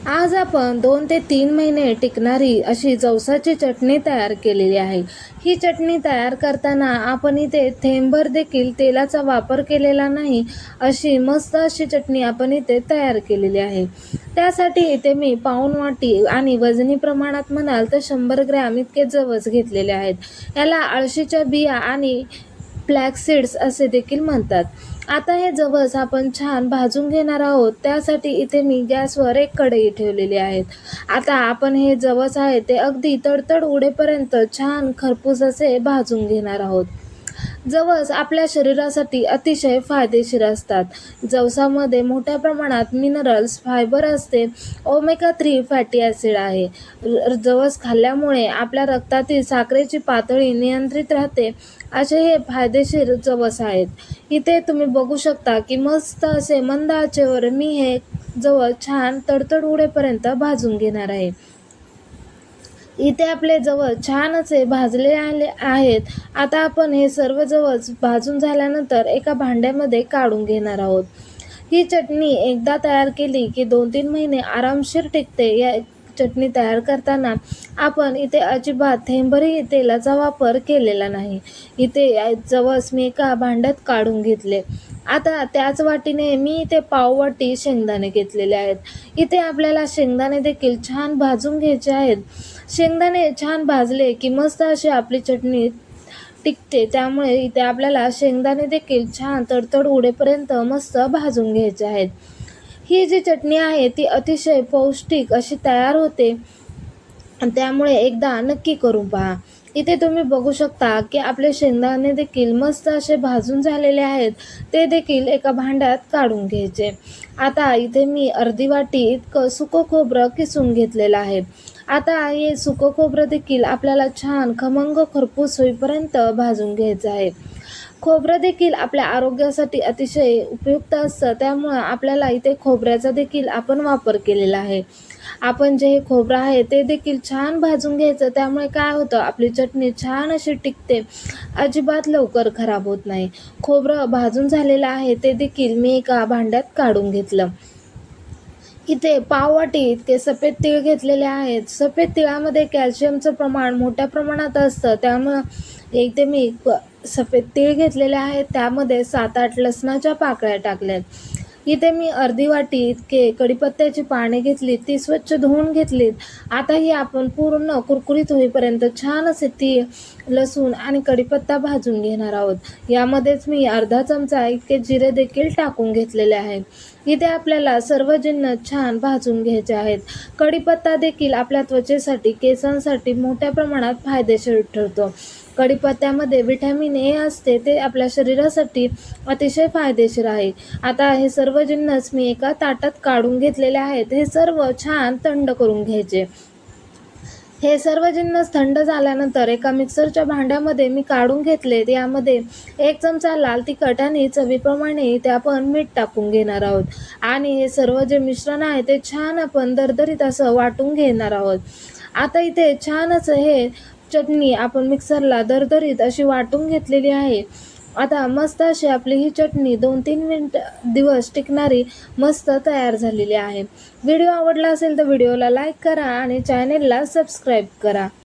आज आपण 2 ते 3 महिने टिकणारी अशी जवसाची चटणी तयार केलेली आहे. ही चटणी तयार करताना आपण इथे थेंबभर देखील तेलाचा वापर केलेला नाही, अशी मस्त अशी चटणी आपण इथे तयार केलेली आहे. त्यासाठी इथे मी पाऊण वाटी आणि वजनी प्रमाणात म्हणाल तर 100 ग्रॅम इतके जवस घेतलेले आहेत. याला अळशीच्या बिया आणि फ्लॅक्स सीड्स असे देखील म्हणतात. आता हे जवस आपण छान भाजून घेणार आहोत. त्यासाठी इथे मी गॅसवर एक कढई ठेवलेली आहे. आता आपण हे जवस आहे ते अगदी तडतड उडेपर्यंत छान खरपूस असे भाजून घेणार आहोत. जवस आपल्या शरीरासाठी अतिशय फायदेशीर असतात. जवसामध्ये मोठ्या प्रमाणात मिनरल्स, फायबर असते, ओमेगा 3 फॅटी ॲसिड आहे. जवस खाल्ल्यामुळे आपल्या रक्तातील साखरेची पातळी नियंत्रित राहते. असे हे फायदेशीर जवस आहेत. इथे तुम्ही बघू शकता की मस्त असे मंद आचेवर मी हे जवस छान तडतड उडेपर्यंत भाजून घेणार आहे. इथे आपले जवस छान असे भाजले आले आहेत. आता आपण हे सर्व जवस भाजून झाल्यानंतर एका भांड्यामध्ये काढून घेणार आहोत. ही चटणी एकदा तयार केली की 2-3 महिने आरामशीर टिकते. या चटणी तयार करताना आपण इथे अजिबात थेंबभरही तेलाचा वापर केलेला नाही. इथे जवस मी एका भांड्यात काढून घेतले. आता त्याच वाटीने मी इथे पाववाटी शेंगदाणे घेतलेले आहेत. इथे आपल्याला शेंगदाणे देखील छान भाजून घ्यायचे आहेत. शेंगदाणे छान भाजले की मस्त अशी आपली चटणी टिकते. त्यामुळे इथे आपल्याला शेंगदाणे देखील छान तडतड उडेपर्यंत मस्त भाजून घ्यायचे आहेत. ही जी चटणी आहे ती अतिशय पौष्टिक अशी तयार होते. त्यामुळे एकदा नक्की करून पहा. इथे तुम्ही बघू शकता की आपले शेंगदाणे देखील मस्त असे भाजून झालेले आहेत. ते देखील एका भांड्यात काढून घ्यायचे. आता इथे मी अर्धी वाटी इतकं सुकं खोबरं किसून घेतलेलं आहे. आता हे सुकं खोबरं देखील आपल्याला छान खमंग खरपूस होईपर्यंत भाजून घ्यायचं आहे. खोबरं देखील आपल्या आरोग्यासाठी अतिशय उपयुक्त असतं. त्यामुळं आपल्याला इथे खोबऱ्याचा देखील आपण वापर केलेला आहे. आपण जे हे खोबरं आहे ते देखील छान भाजून घ्यायचं. त्यामुळे काय होतं, आपली चटणी छान अशी टिकते, अजिबात लवकर खराब होत नाही. खोबरं भाजून झालेलं आहे ते देखील मी एका भांड्यात काढून घेतलं. इथे पाववाटी इतके सफेद तीळ घेतलेले आहेत. सफेद तिळामध्ये कॅल्शियमचं प्रमाण मोठ्या प्रमाणात असतं. त्यामुळं इथे मी सफेद तीळ घेतलेले आहेत. त्यामध्ये 7-8 लसणाच्या पाकळ्या टाकल्यात. इथे मी अर्धी वाटी इतके कढीपत्त्याची पाने घेतली, ती स्वच्छ धुवून घेतलीत. आता ही आपण पूर्ण कुरकुरीत होईपर्यंत छान असे तीळ, लसूण आणि कढीपत्ता भाजून घेणार आहोत. यामध्येच मी अर्धा चमचा इतके जिरे देखील टाकून घेतलेले आहे. इथे आपल्याला सर्व जिन्नस छान भाजून घ्यायचे आहेत. कढीपत्ता देखील आपल्या त्वचेसाठी, केसांसाठी मोठ्या प्रमाणात फायदेशीर ठरतो. कढीपत्त्यामध्ये व्हिटॅमिन ए असते, ते आपल्या शरीरासाठी अतिशय फायदेशीर आहे. आता हे सर्व जिन्नस मी एका ताटात काढून घेतलेले आहेत. हे सर्व छान थंड करून घ्यायचे. हे सर्व जिन्नस थंड झाल्यानंतर एका मिक्सरच्या भांड्यामध्ये मी काढून घेतले. यामध्ये 1 चमचा लाल तिखट आणि चवीप्रमाणे इथे आपण मीठ टाकून घेणार आहोत. आणि हे सर्व जे मिश्रण आहे ते छान आपण दरदरीत असं वाटून घेणार आहोत. आता इथे छान असं हे चटणी आपण मिक्सरला दरदरीत अशी वाटून घेतलेली आहे. आता मस्त अशी आपली ही चटणी 2-3 दिवस टिकणारी मस्त तयार झालेली आहे. व्हिडिओ आवडला असेल तर व्हिडिओला लाईक करा आणि चॅनेलला सबस्क्राईब करा.